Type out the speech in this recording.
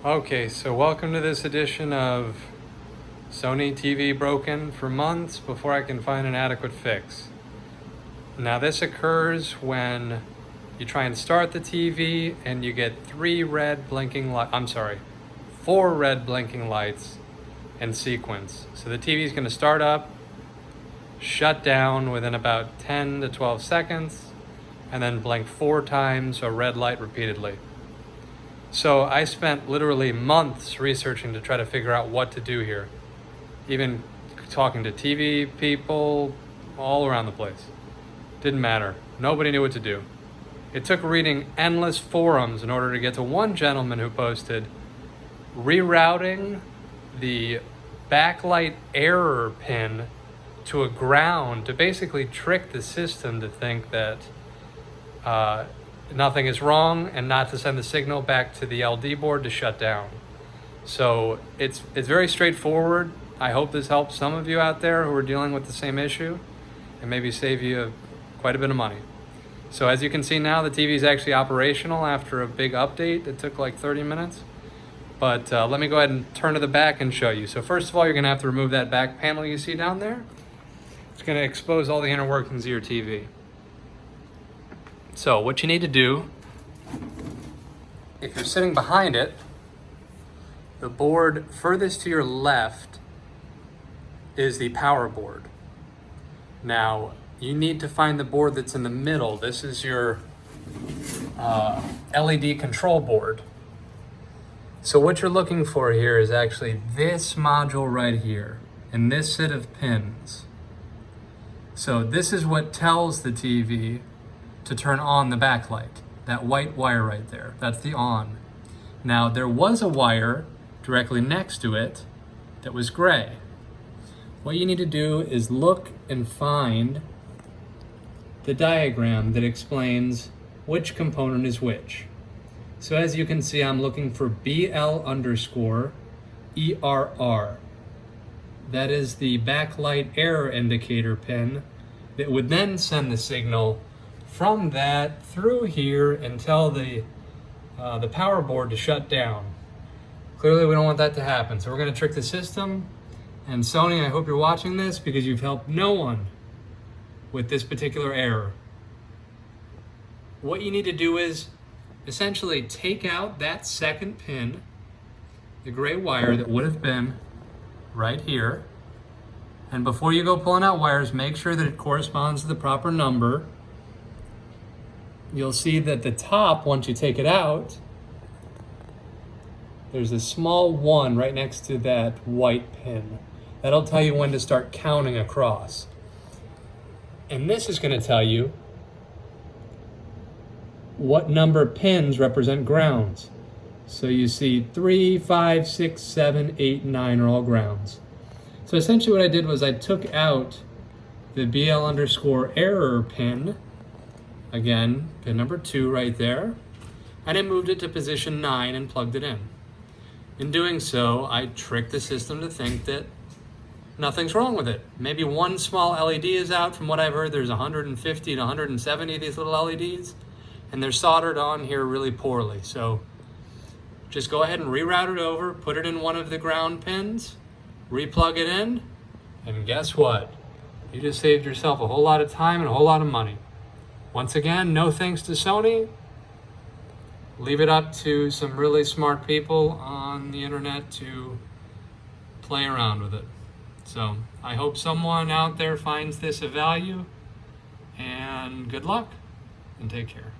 Okay, so welcome to this edition of Sony TV broken for months before I can find an adequate fix. Now this occurs when you try and start the TV and you get four red blinking lights in sequence. So the TV is going to start up, shut down within about 10 to 12 seconds, and then blink 4 times a red light repeatedly. So I spent literally months researching to try to figure out what to do here. Even talking to TV people all around the place. Didn't matter. Nobody knew what to do. It took reading endless forums in order to get to one gentleman who posted rerouting the backlight error pin to a ground to basically trick the system to think that nothing is wrong and not to send the signal back to the LD board to shut down. So it's very straightforward. I hope this helps some of you out there who are dealing with the same issue and maybe save you quite a bit of money. So as you can see now, the TV is actually operational after a big update that took like 30 minutes. But let me go ahead and turn to the back and show you. So first of all, you're gonna have to remove that back panel you see down there. It's gonna expose all the inner workings of your TV. So what you need to do, if you're sitting behind it, the board furthest to your left is the power board. Now, you need to find the board that's in the middle. This is your LED control board. So what you're looking for here is actually this module right here and this set of pins. So this is what tells the TV to turn on the backlight. That white wire right there, that's the on. Now there was a wire directly next to it that was gray. What you need to do is look and find the diagram that explains which component is which. So as you can see, I'm looking for BL_ERR. That is the backlight error indicator pin that would then send the signal from that through here and tell the power board to shut down. Clearly we don't want that to happen, so we're going to trick the system. And Sony, I hope you're watching this because you've helped no one with this particular error. What you need to do is essentially take out that second pin, the gray wire that would have been right here. And before you go pulling out wires, make sure that it corresponds to the proper number. You'll see that the top, once you take it out, there's a small 1 right next to that white pin. That'll tell you when to start counting across. And this is going to tell you what number pins represent grounds. So you see 3, 5, 6, 7, 8, 9 are all grounds. So essentially what I did was I took out the BL_error pin, again, pin number 2 right there, and I moved it to position 9 and plugged it in. In doing so, I tricked the system to think that nothing's wrong with it. Maybe one small LED is out. From what I've heard, there's 150 to 170 of these little LEDs, and they're soldered on here really poorly. So just go ahead and reroute it over, put it in one of the ground pins, replug it in, and guess what? You just saved yourself a whole lot of time and a whole lot of money. Once again, no thanks to Sony. Leave it up to some really smart people on the internet to play around with it. So I hope someone out there finds this of value, and good luck and take care.